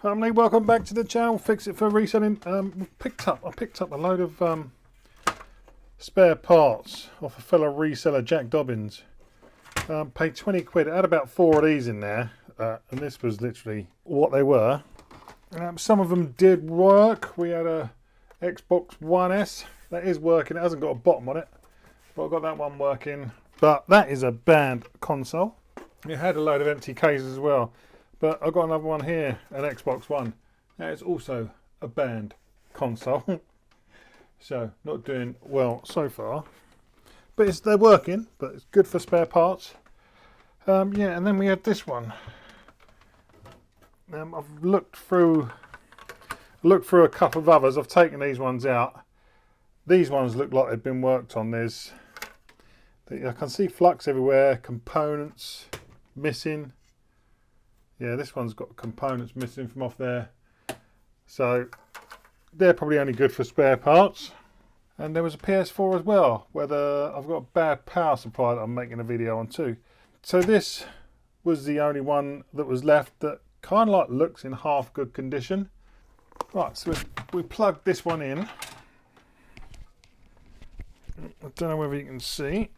Family, welcome back to the channel. Fix It for Reselling. I picked up a load of spare parts off a fellow reseller, Jak Dobbins. Paid 20 quid. It had about 4 of these in there, and this was literally what they were. Some of them did work. We had a Xbox One S that is working. It hasn't got a bottom on it, but I've got that one working. But that is a banned console. It had a load of empty cases as well. But I've got another one here, an Xbox One. That is also a banned console. So, not doing well so far. But they're working, but it's good for spare parts. Yeah, and then we had this one. I've looked through a couple of others. I've taken these ones out. These ones look like they've been worked on. I can see flux everywhere, components missing. Yeah, this one's got components missing from off there. So they're probably only good for spare parts. And there was a PS4 as well, where I've got a bad power supply that I'm making a video on too. So this was the only one that was left that kind of like looks in half good condition. Right, so we plugged this one in. I don't know whether you can see.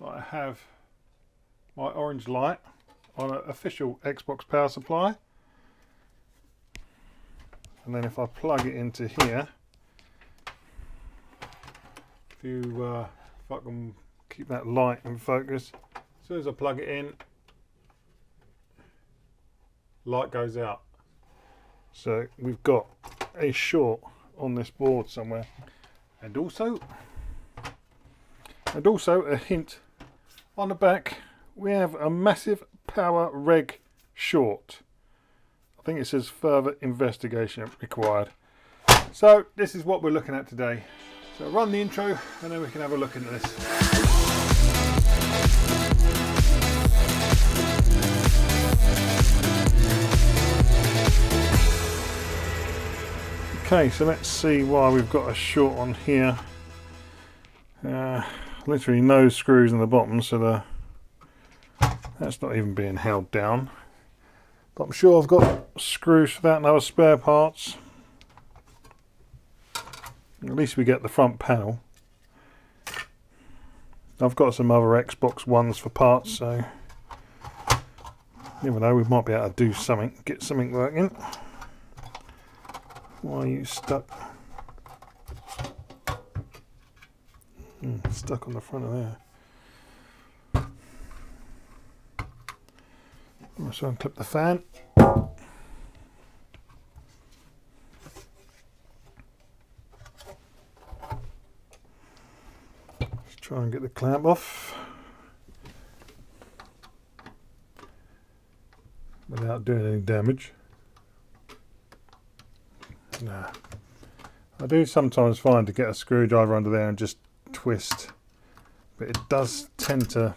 I have my orange light on an official Xbox power supply, and then if I plug it into here, if I can keep that light in focus, as soon as I plug it in, light goes out. So we've got a short on this board somewhere, and also a hint on the back. We have a massive power reg short. I think it says further investigation required. So this is what we're looking at today. So run the intro and then we can have a look into this. Okay, so let's see why we've got a short on here. Literally no screws in the bottom, so that's not even being held down. But I'm sure I've got screws for that and other spare parts. At least we get the front panel. I've got some other Xbox Ones for parts, so you never know, we might be able to do something, get something working. Why are you stuck? Stuck on the front of there. So unclip the fan. Let's try and get the clamp off without doing any damage. Nah. I do sometimes find to get a screwdriver under there and just twist, but it does tend to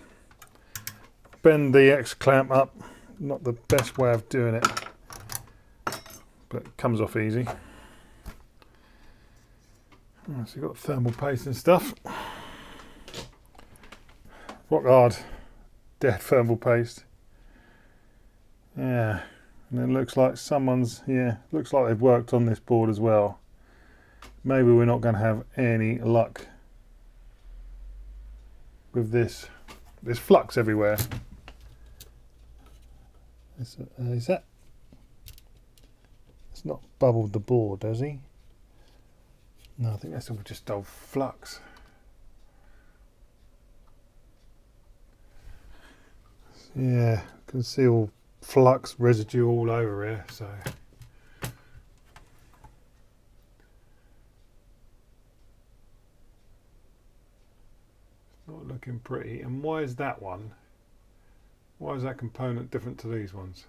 bend the X clamp up. Not the best way of doing it, but it comes off easy. So you've got thermal paste and stuff. Rock hard, dead thermal paste. Yeah, and it looks like looks like they've worked on this board as well. Maybe we're not going to have any luck with this. There's flux everywhere. Is that? It's not bubbled the board, does he? No, I think that's all just old flux. Yeah, you can see all flux residue all over here, so. Not looking pretty. And why is that one? Why is that component different to these ones?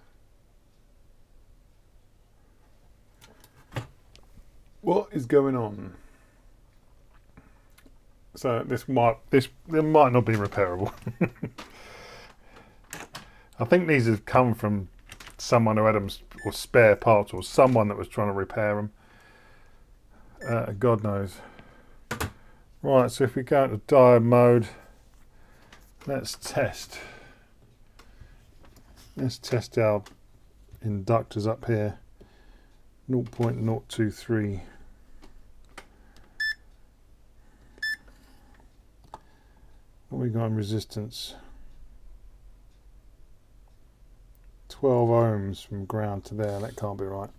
What is going on? So this might not be repairable. I think these have come from someone who had them, or spare parts, or someone that was trying to repair them. God knows. Right, so if we go into diode mode, let's test. Let's test our inductors up here, 0.023. What we got in resistance? 12 ohms from ground to there. That can't be right.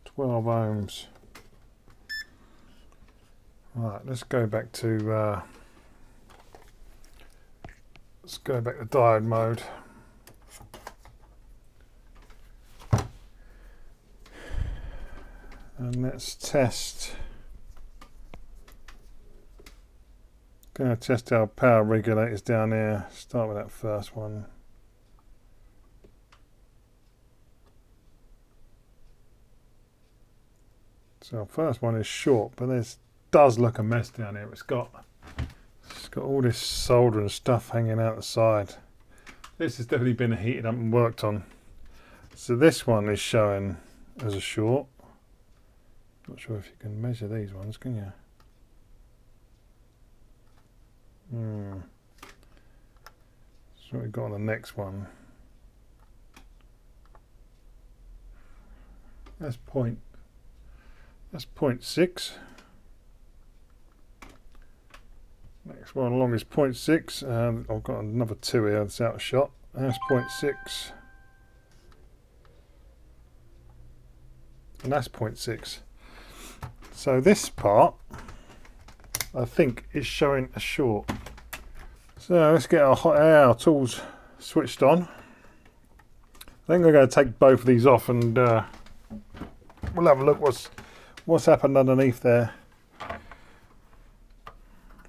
12 ohms. Right, let's go back to diode mode. And let's test. Going to test our power regulators down here. Start with that first one. So our first one is short, but this does look a mess down here. It's got all this solder and stuff hanging out the side. This has definitely been heated up and worked on. So this one is showing as a short. Not sure if you can measure these ones, can you? So what we've got on the next one. That's 0.6. Next one along is 0.6. I've got another 2 here that's out of shot. That's 0.6. And that's 0.6. So this part, I think, is showing a short. So let's get our hot air tools switched on. I think we're going to take both of these off and we'll have a look what's happened underneath there.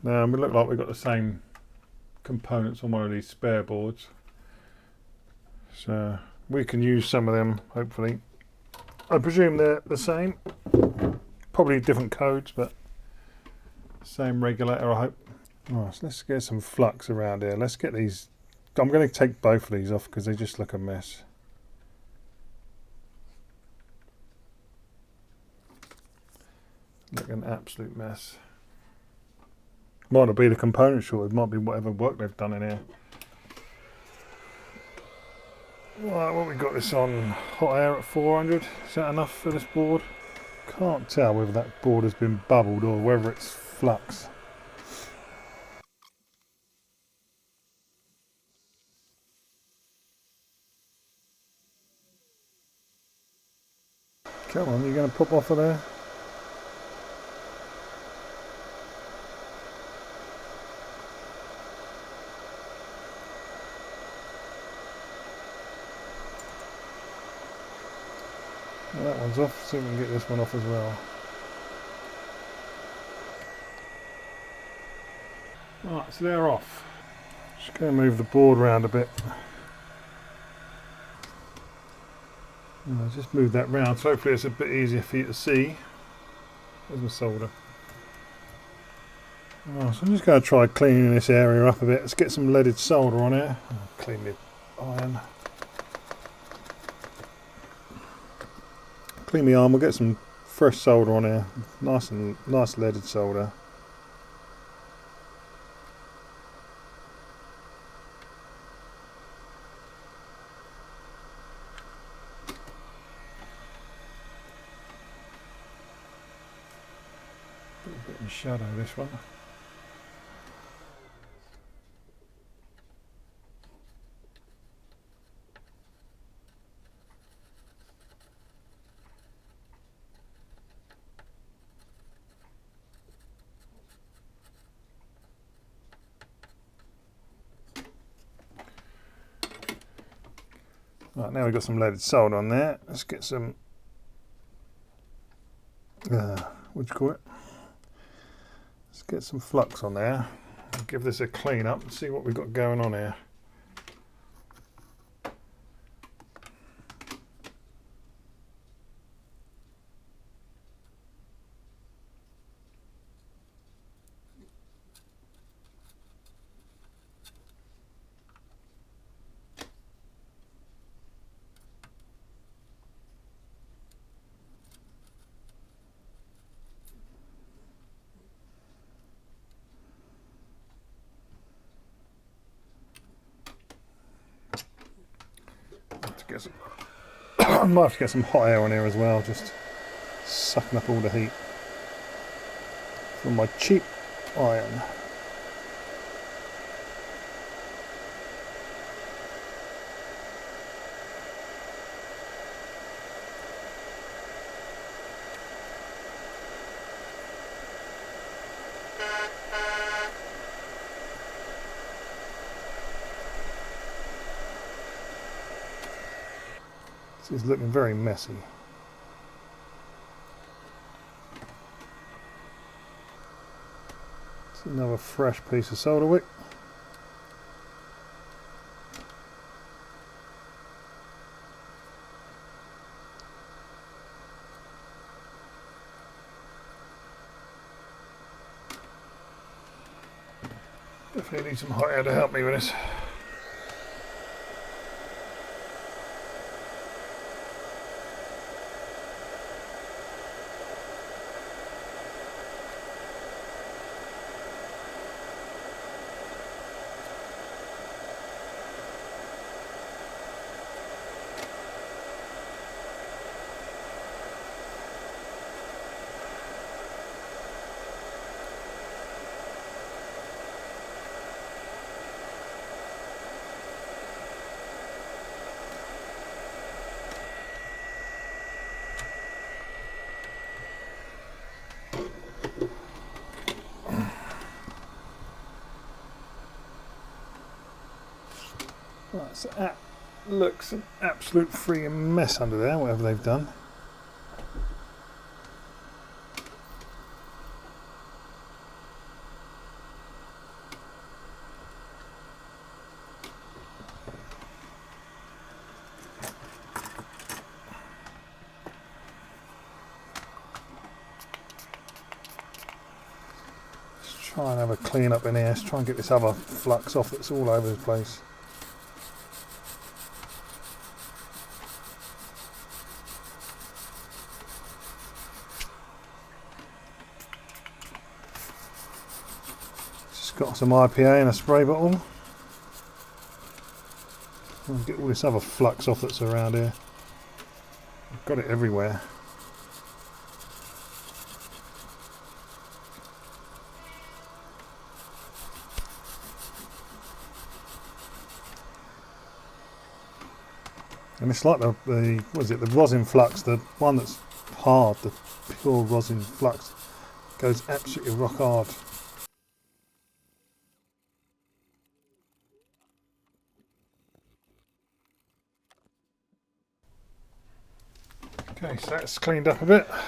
We look like we've got the same components on one of these spare boards, so we can use some of them hopefully. I presume they're the same, probably different codes, but same regulator, I hope. Right, so let's get some flux around here. Let's get these. I'm going to take both of these off because they just look a mess. Look an absolute mess. Might not be the component short, it might be whatever work they've done in here. Right, what we got this on? Hot air at 400. Is that enough for this board? Can't tell whether that board has been bubbled or whether it's flux. Come on, you're going to pop off of there? Well, that one's off, see if we can get this one off as well. Right, so they're off. Just going to move the board around a bit. Just move that round, so hopefully it's a bit easier for you to see. There's my solder. Oh, so I'm just going to try cleaning this area up a bit. Let's get some leaded solder on here. Clean the iron. Clean the arm. We'll get some fresh solder on here. Nice leaded solder. A bit in shadow this one. Right, now we've got some leaded solder on there. Let's get some, what do you call it? Let's get some flux on there. Give this a clean up and see what we've got going on here. get some, I might have to get some hot air on here as well, just sucking up all the heat from my cheap iron. This is looking very messy. It's another fresh piece of solder wick. Definitely need some hot air to help me with this. Right, so that looks an absolute freaking mess under there, whatever they've done. Let's try and have a clean up in here. Let's try and get this other flux off that's all over the place. Got some IPA in a spray bottle. I'll get all this other flux off that's around here. I've got it everywhere. And it's like the what is it, the rosin flux, the one that's hard, the pure rosin flux goes absolutely rock hard. Okay, so that's cleaned up a bit. Just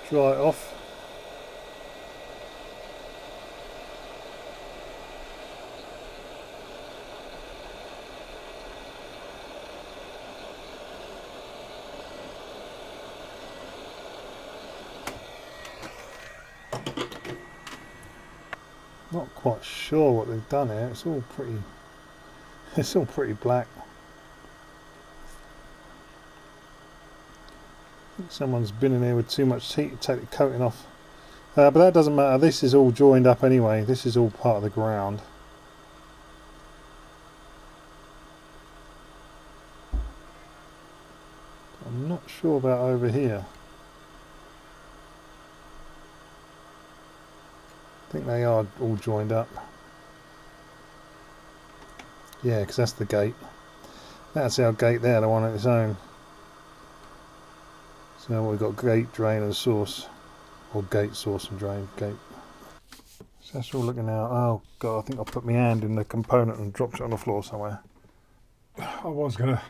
dry it off. Not quite sure what they've done here. It's all pretty black. I think someone's been in here with too much heat to take the coating off. But that doesn't matter. This is all joined up anyway. This is all part of the ground. I'm not sure about over here. I think they are all joined up. Yeah, because that's the gate. That's our gate there, the one on its own. So we've got gate, drain and source. Or gate, source and drain, gate. So that's all looking out. Oh god, I think I put my hand in the component and dropped it on the floor somewhere. I was gonna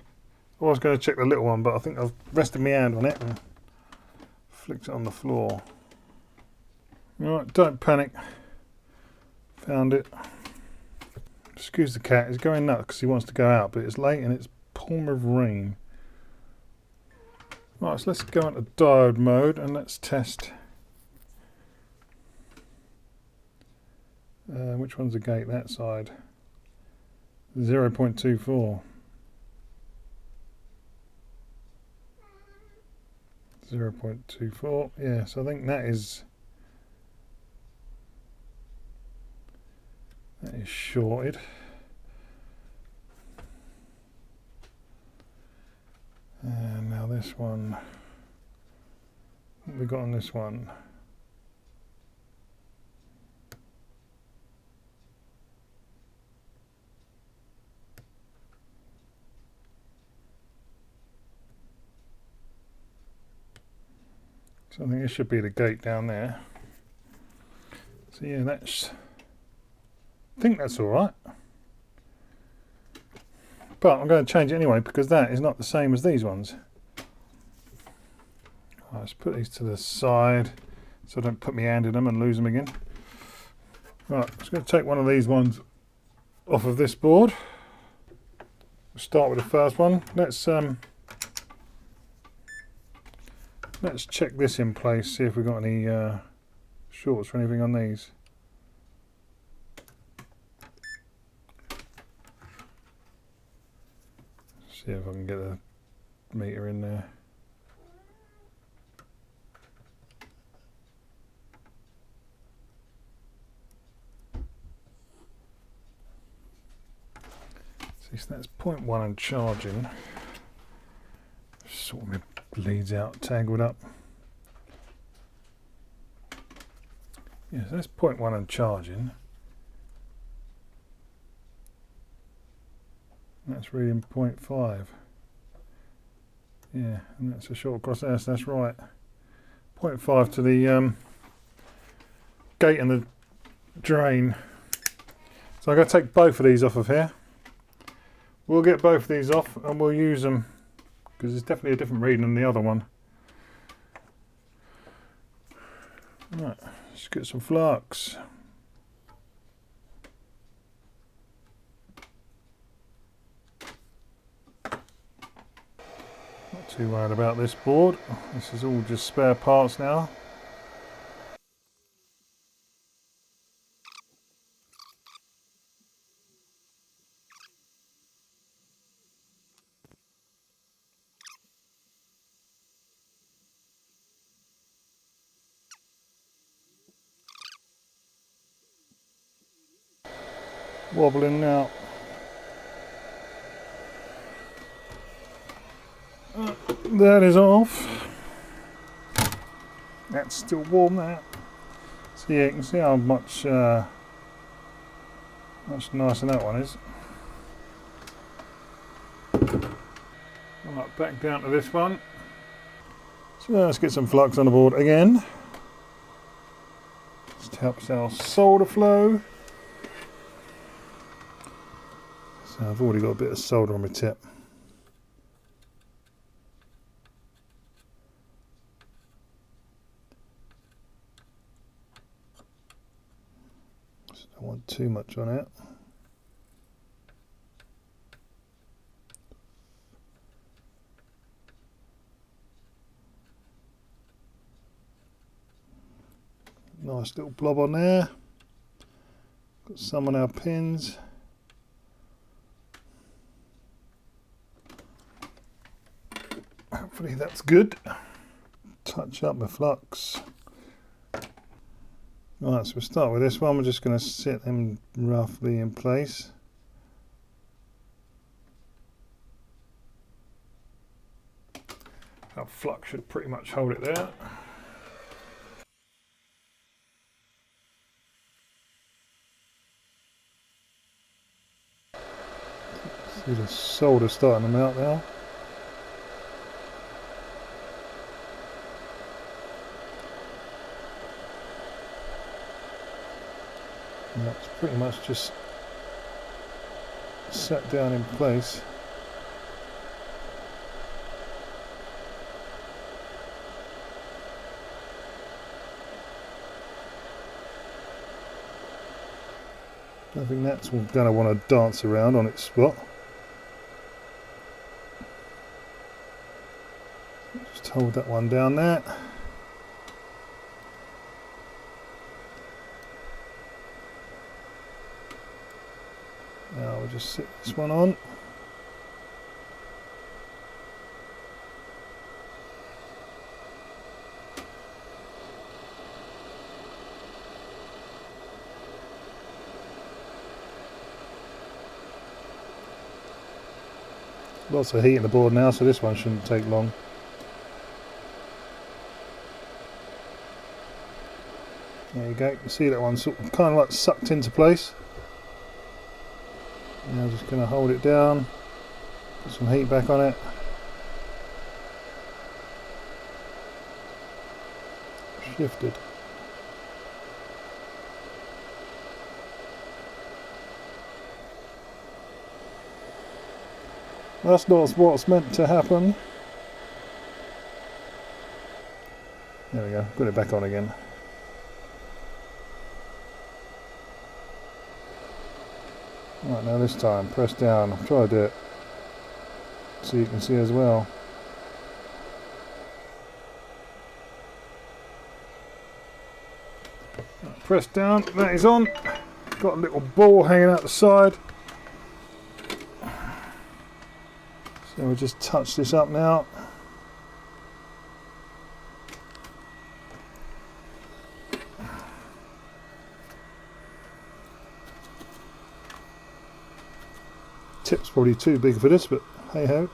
check the little one, but I think I've rested my hand on it and flicked it on the floor. Alright, don't panic. Found it. Excuse the cat, he's going nuts because he wants to go out, but it's late and it's pouring with rain. Right, so let's go into diode mode and let's test. Which one's the gate? That side. 0.24. 0.24. Yes, I think that is shorted. this one. What have we got on this one? So I think this should be the gate down there. So yeah, that's, I think that's all right. But I'm going to change it anyway because that is not the same as these ones. Right, let's put these to the side so I don't put my hand in them and lose them again. Right, I'm just going to take one of these ones off of this board. We'll start with the first one. Let's check this in place, see if we've got any shorts or anything on these. See if I can get a meter in there. See, so that's 0.1 and charging. Sort my leads out, tangled up. Yeah, so that's 0.1 and charging. That's reading 0.5. Yeah, and that's a short across there, so that's right. 0.5 to the gate and the drain. So I'm going to take both of these off of here. We'll get both of these off and we'll use them because it's definitely a different reading than the other one. Right, let's get some flux. Not too worried about this board. This is all just spare parts now. Wobbling now. That is off. That's still warm there. So yeah, you can see how much nicer that one is. Right, back down to this one. So let's get some flux on the board again. Just helps our solder flow. So I've already got a bit of solder on my tip. Just don't want too much on it. Nice little blob on there. Got some on our pins. Hopefully that's good. Touch up my flux. Right, so we'll start with this one. We're just going to set them roughly in place. Our flux should pretty much hold it there. See the solder starting to melt now. And that's pretty much just set down in place. I think that's going to want to dance around on its spot. Just hold that one down there. Now we'll just sit this one on. Lots of heat in the board now, so this one shouldn't take long. There you go, you can see that one sort of kind of like sucked into place. Now I'm just going to hold it down, put some heat back on it. Shifted. That's not what's meant to happen. There we go, got it back on again. Right, now this time, press down. I'll try to do it so you can see as well. Right, press down, that is on. Got a little ball hanging out the side. So we'll just touch this up now. Tip's probably too big for this, but hey ho.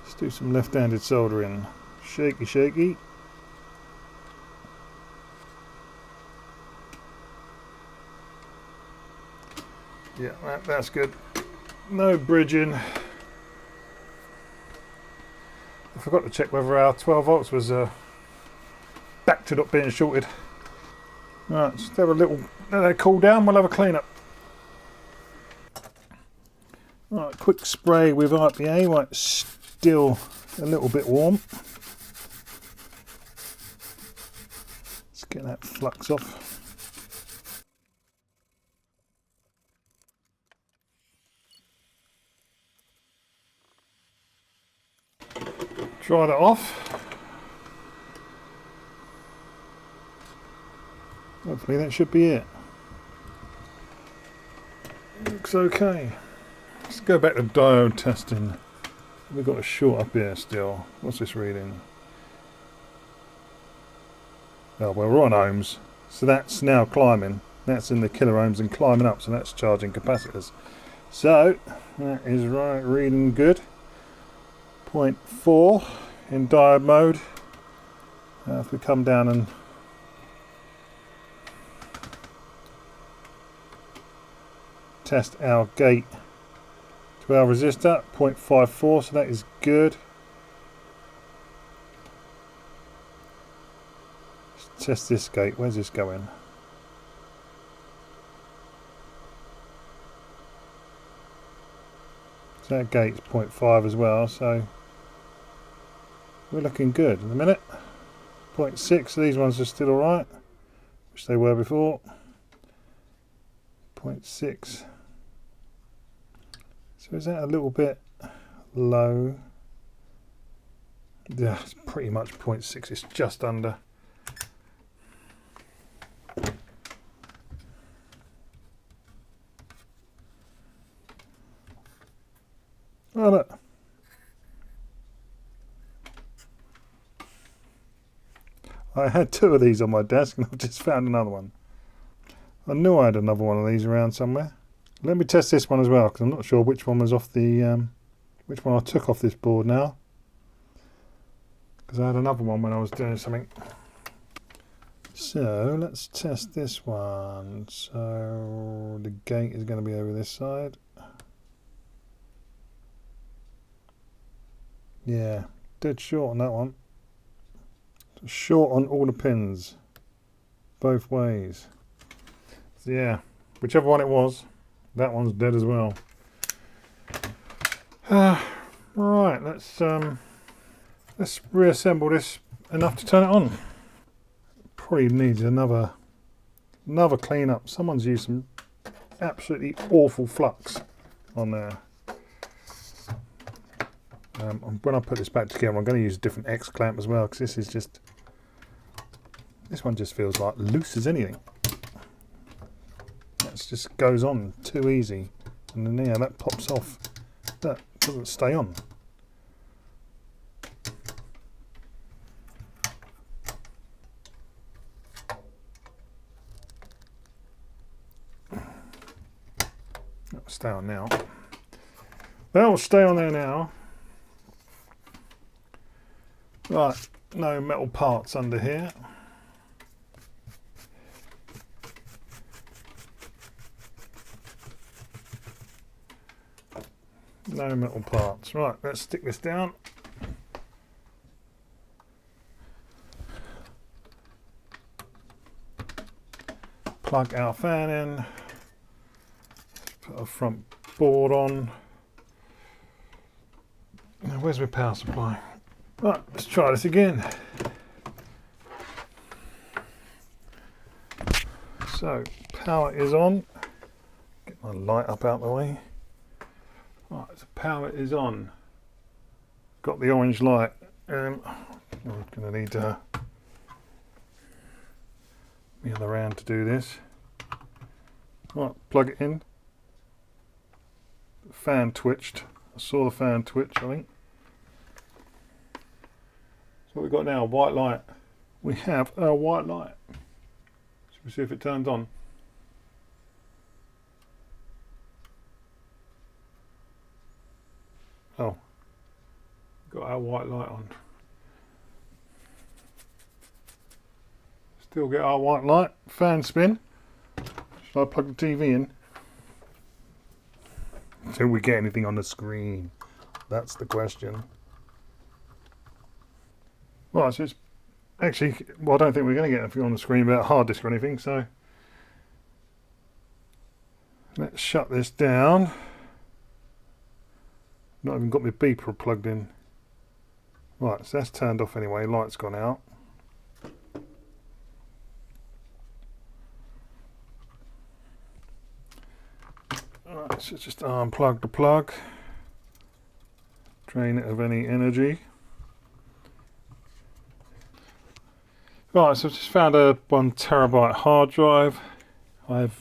Let's do some left-handed soldering. Shaky, shaky. Yeah, that's good. No bridging. I forgot to check whether our 12 volts was back to not being shorted. Right, just have a little, let that cool down, we'll have a clean up. Right, quick spray with IPA while it's still a little bit warm. Let's get that flux off. Dry that off. Hopefully that should be it. Looks okay. Let's go back to diode testing. We've got a short up here still. What's this reading? Oh, well, we're on ohms. So that's now climbing. That's in the kilo ohms and climbing up, so that's charging capacitors. So that is right, reading good. 0.4 in diode mode. If we come down and test our gate to our resistor, 0.54, so that is good. Let's test this gate. Where's this going? So that gate's 0.5 as well, so we're looking good in a minute. 0.6, so these ones are still alright, which they were before. 0.6. So is that a little bit low? Yeah, it's pretty much 0.6, it's just under. Oh look. I had two of these on my desk and I've just found another one. I knew I had another one of these around somewhere. Let me test this one as well, because I'm not sure which one was off the, which one I took off this board now. Because I had another one when I was doing something. So let's test this one. So the gate is going to be over this side. Yeah, dead short on that one. Short on all the pins, both ways. So yeah, whichever one it was, that one's dead as well. Right, let's reassemble this enough to turn it on. Probably needs another clean up. Someone's used some absolutely awful flux on there. When I put this back together, I'm going to use a different X clamp as well, because this one just feels like loose as anything. That just goes on too easy, and then yeah, that pops off. That doesn't stay on. That'll stay on now. That will stay on there now. Right, no metal parts under here. No metal parts. Right, let's stick this down. Plug our fan in. Put our front board on. Now, where's my power supply? Right, let's try this again. So, power is on. Get my light up out of the way. Right, so power is on. Got the orange light. I'm going to need the other hand to do this. Right, plug it in. The fan twitched. I saw the fan twitch, I think. So what we've got now, a white light. We have a white light. Should we see if it turns on? Oh, got our white light on. Still get our white light. Fan spin. Should I plug the TV in? Until we get anything on the screen. That's the question. Right, so it's actually, well, I don't think we're going to get anything on the screen about hard disk or anything, so let's shut this down. Not even got my beeper plugged in. Right, so that's turned off anyway, light's gone out. Right, so just unplug the plug. Drain it of any energy. Right, so I've just found a 1 terabyte hard drive. I've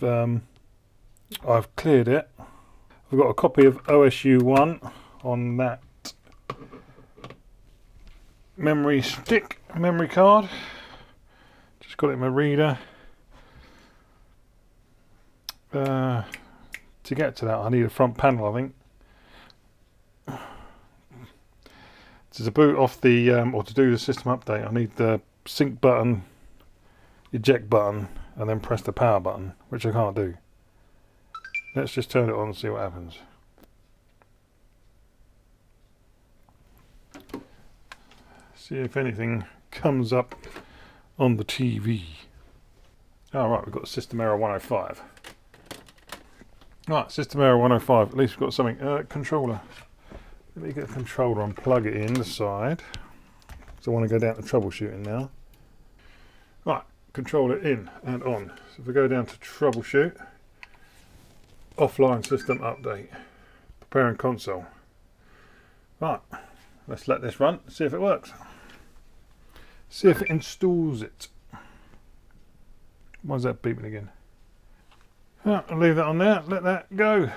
cleared it. I've got a copy of OSU1 on that memory card. Just got it in my reader. To get to that, I need a front panel, I think. To boot off the, or to do the system update, I need the sync button, eject button, and then press the power button, which I can't do. Let's just turn it on and see what happens. See if anything comes up on the TV. Oh, right, we've got system error 105. Right, system error 105. At least we've got something. Controller. Let me get the controller and plug it in the side. So I want to go down to troubleshooting now. Right, controller in and on. So if we go down to troubleshoot, offline system update, preparing console. Right, let's let this run, see if it works. See if it installs it. Why is that beeping again? Right, I'll leave that on there, let that go.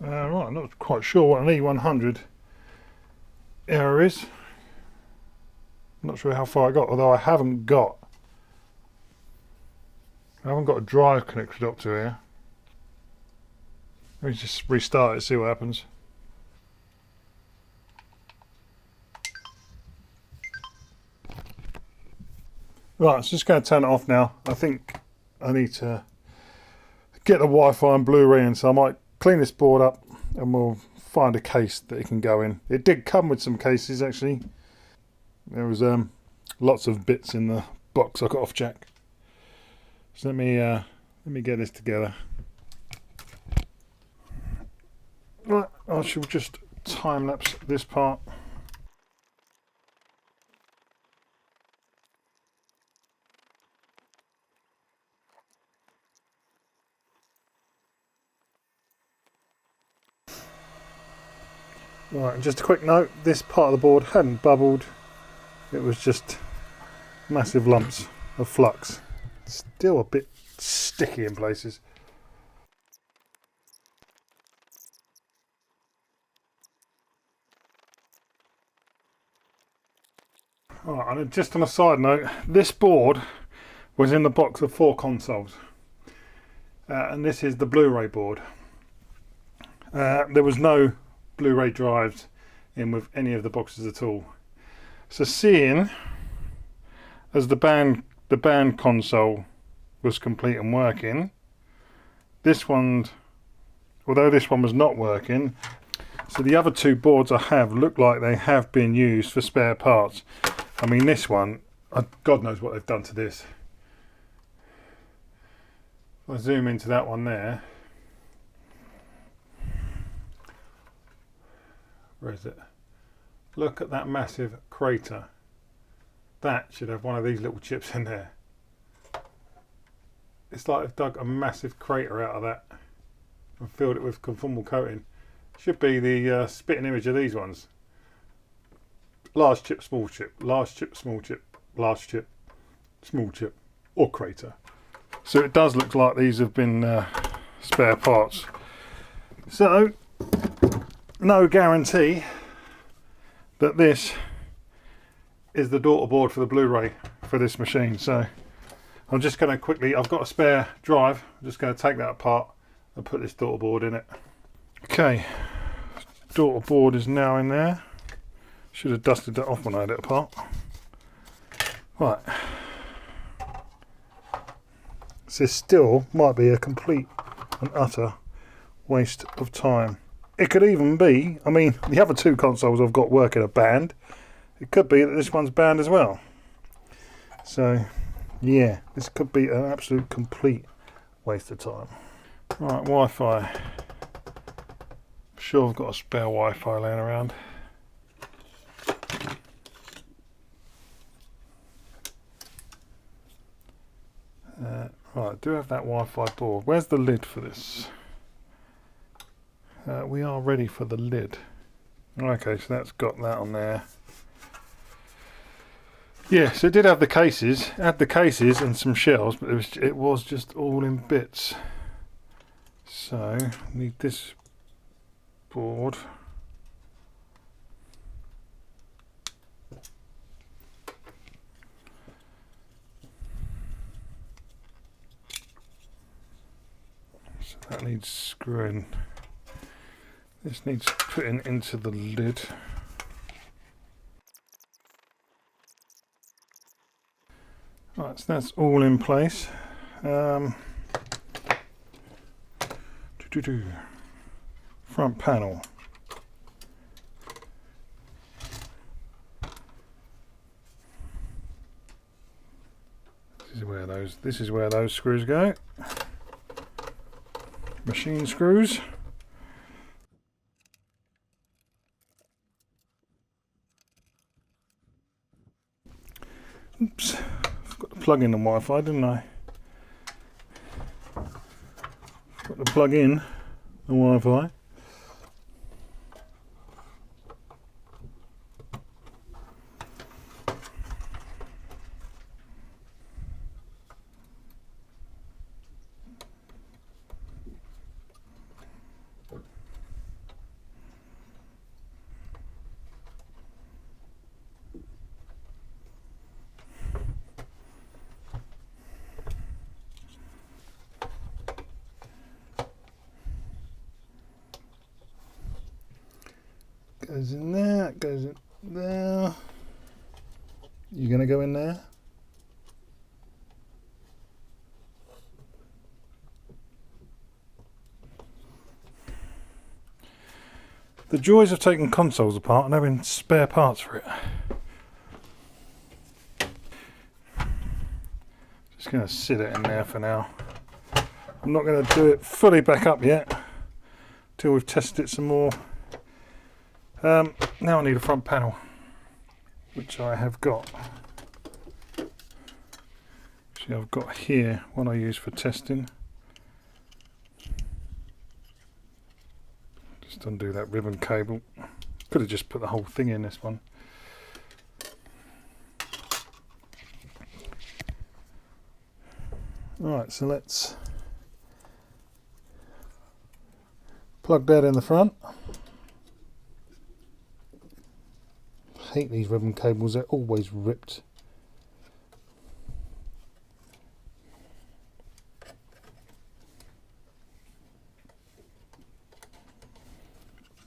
Right, I'm not quite sure what an E100 error is. I'm not sure how far I got, although I haven't got a drive connected up to here. Let me just restart it, see what happens. Right, so just going to turn it off now. I think I need to get the Wi-Fi and Blu-ray in, so I might clean this board up and we'll find a case that it can go in. It did come with some cases actually. There was lots of bits in the box I got off Jak. So let me get this together. Right, I shall just time lapse this part. Right, and just a quick note, this part of the board hadn't bubbled, it was just massive lumps of flux. Still a bit sticky in places. Alright, and just on a side note, this board was in the box of 4 consoles. And this is the Blu-ray board. There was no Blu-ray drives in with any of the boxes at all. So seeing as the band console was complete and working, this one, although this one was not working, so the other 2 boards I have look like they have been used for spare parts. I mean, this one, God knows what they've done to this. If I zoom into that one there, where is it? Look at that massive crater. That should have one of these little chips in there. It's like they've dug a massive crater out of that and filled it with conformal coating. Should be the spitting image of these ones. Large chip, small chip, large chip, small chip, large chip, small chip, or crater. So it does look like these have been spare parts. So, no guarantee that this is the daughter board for the Blu-ray for this machine. So I'm just going to quickly, I've got a spare drive, I'm just going to take that apart and put this daughter board in it. Okay, daughter board is now in there. Should have dusted that off when I had it apart. Right. This still might be a complete and utter waste of time. It could even be, I mean, the other 2 consoles I've got working are banned. It could be that this one's banned as well. So, yeah, this could be an absolute complete waste of time. Right, Wi-Fi. I'm sure I've got a spare Wi-Fi laying around. Right, I do have that Wi-Fi board. Where's the lid for this? We are ready for the lid. Okay, so that's got that on there. Yeah, so it did have the cases. It had the cases and some shells, but it was just all in bits. So, I need this board. So that needs screwing. This needs putting into the lid. Right, so that's all in place. Front panel. This is where those screws go. Machine screws. Oops, I've got to plug in the Wi-Fi, didn't I? Got to plug in the Wi-Fi. Goes in there, goes in there. You gonna go in there? The joys of taking consoles apart and having spare parts for it. Just gonna sit it in there for now. I'm not gonna do it fully back up yet till we've tested it some more. Now I need a front panel, which I have got. Actually, I've got here one I use for testing. Just undo that ribbon cable. Could have just put the whole thing in this one. Alright, so let's plug that in the front. hate these ribbon cables, they're always ripped.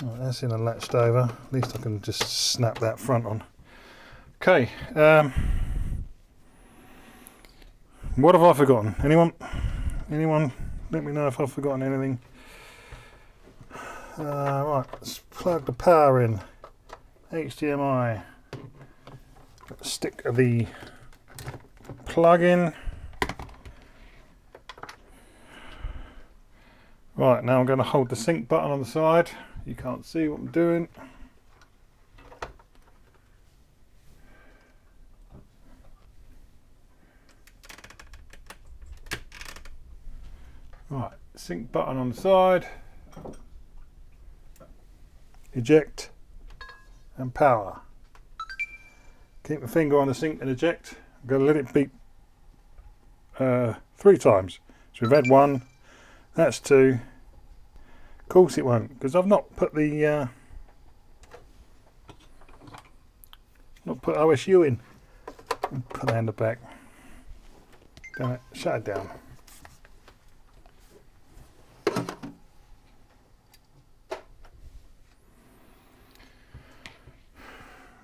Right, that's in and latched over. At least I can just snap that front on. Okay, what have I forgotten? Anyone? Anyone? Let me know if I've forgotten anything. Right, let's plug the power in. HDMI. Stick the plug in. Right, now I'm going to hold the sync button on the side. You can't see what I'm doing. Right, sync button on the side. Eject and power. Keep my finger on the sync and eject. I'm going to let it beep 3 times. So we've had 1, that's 2. Of course it won't, because I've not put the OSU in. Put that in the back. Damn it, shut it down.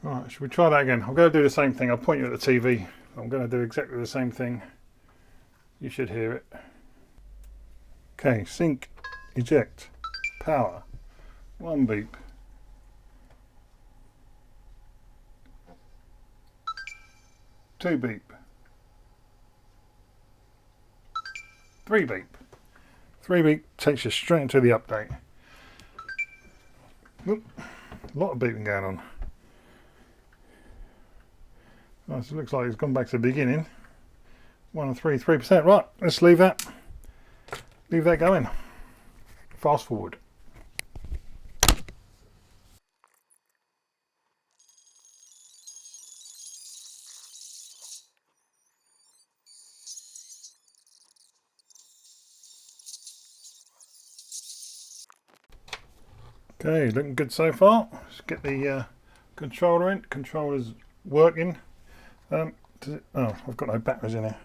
Right, should we try that again? I'm going to do the same thing. I'll point you at the TV. I'm going to do exactly the same thing. You should hear it. Okay, sync, eject, power. 1 beep. 2 beep. 3 beep. 3 beep takes you straight into the update. Oop, a lot of beeping going on. Right, so it looks like it's gone back to the beginning. 1 and 3%. Right, let's leave that going. Fast forward. Okay, looking good so far. Let's get the controller in. Controller's working. Oh, I've got no batteries in here.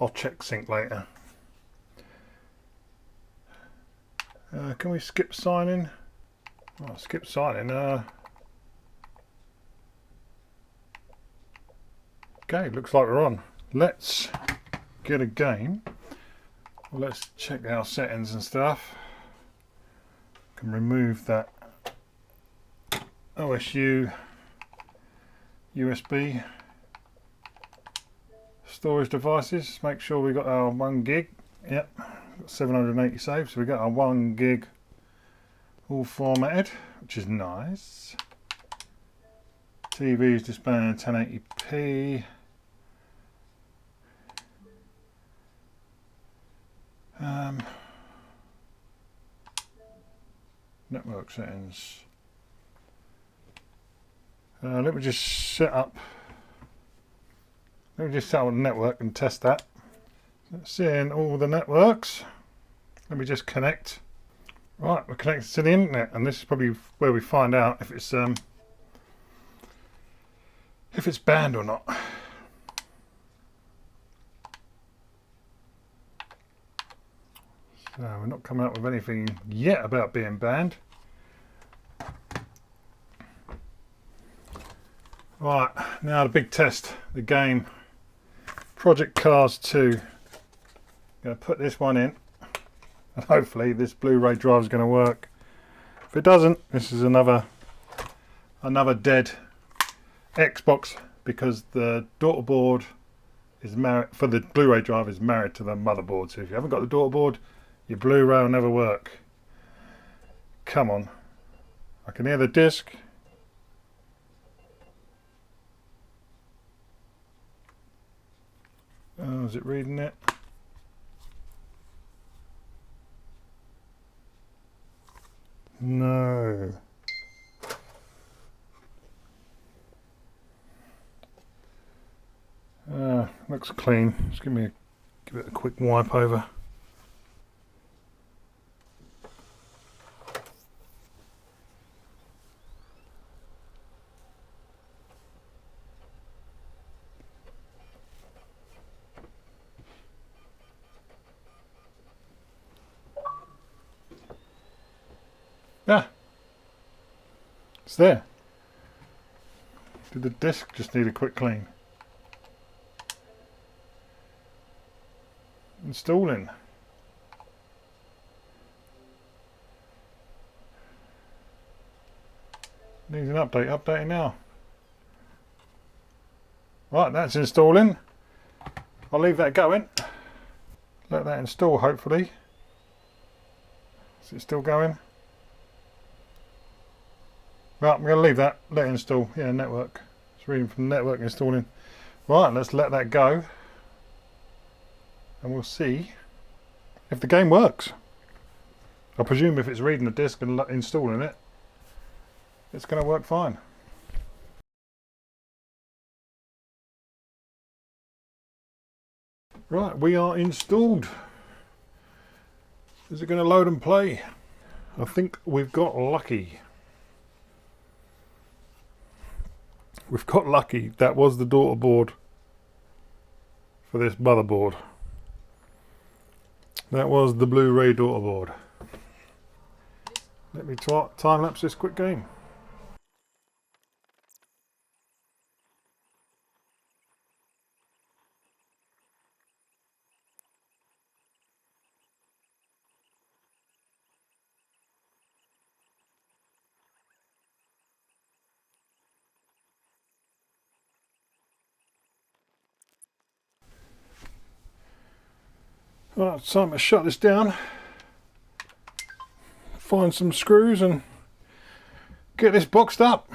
I'll check sync later. Can we skip signing? Oh, skip signing. Okay, looks like we're on. Let's get a game. Well, let's check our settings and stuff. Can remove that OSU USB storage devices. Make sure we got our 1 gig. Yep, got 780 saved, so we got our 1 gig all formatted, which is nice. TV is displaying 1080p. Network settings. Let me just set up the network and test that. Seeing all the networks. Let me just connect. Right, we're connected to the internet, and this is probably where we find out if it's banned or not. So we're not coming up with anything yet about being banned. Right, now the big test, the game. Project Cars 2. I'm going to put this one in, and hopefully this Blu-ray drive is going to work. If it doesn't, this is another dead Xbox, because the daughter board is married, for the Blu-ray drive, is married to the motherboard. So if you haven't got the daughter board, your Blu-ray will never work. Come on. I can hear the disc. Oh, is it reading it? No. Looks clean. Just give it a quick wipe over. Yeah, it's there. Did the disc just need a quick clean? Installing. Needs an update. Updating now. Right, that's installing. I'll leave that going. Let that install, hopefully. Is it still going? Right, I'm going to leave that. Let it install. Yeah, network. It's reading from the network installing. Right, let's let that go. And we'll see if the game works. I presume if it's reading the disc and installing it, it's going to work fine. Right, we are installed. Is it going to load and play? I think we've got lucky. We've got lucky. That was the daughter board for this motherboard. That was the Blu-ray daughter board. Let me time lapse this quick game. Right, it's time to shut this down, find some screws and get this boxed up.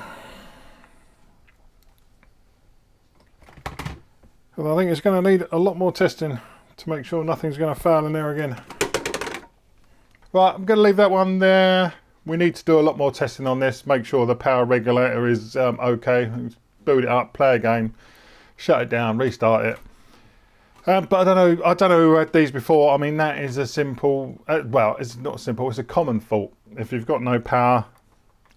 And I think it's going to need a lot more testing to make sure nothing's going to fail in there again. Right, I'm going to leave that one there. We need to do a lot more testing on this, make sure the power regulator is okay. Boot it up, play a game, shut it down, restart it. But I don't know who had these before. I mean, that is a simple, well, it's not simple, it's a common fault. If you've got no power,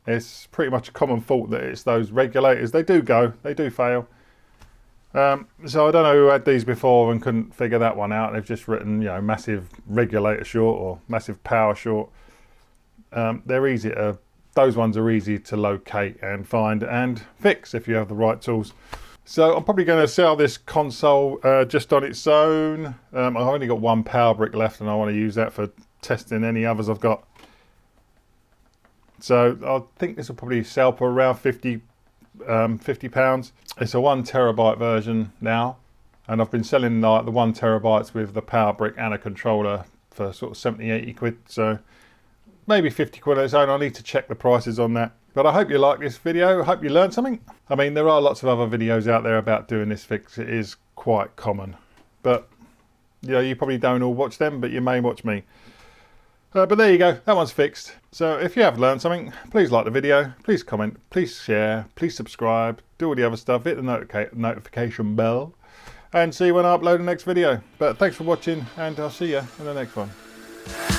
it's pretty much a common fault that it's those regulators. They do go, they do fail. So I don't know who had these before and couldn't figure that one out. They've just written, you know, massive regulator short or massive power short. They're easy to, those ones are easy to locate and find and fix if you have the right tools. So I'm probably going to sell this console just on its own. I've only got one power brick left and I want to use that for testing any others I've got. So I think this will probably sell for around £50. It's a 1 terabyte version now, and I've been selling like the 1 terabytes with the power brick and a controller for sort of 70-80 quid. So maybe 50 quid on its own. I need to check the prices on that. But I hope you like this video. I hope you learned something. I mean, there are lots of other videos out there about doing this fix. It is quite common. But, you know, you probably don't all watch them, but you may watch me. But there you go. That one's fixed. So if you have learned something, please like the video. Please comment. Please share. Please subscribe. Do all the other stuff. Hit the notification bell. And see you when I upload the next video. But thanks for watching, and I'll see you in the next one.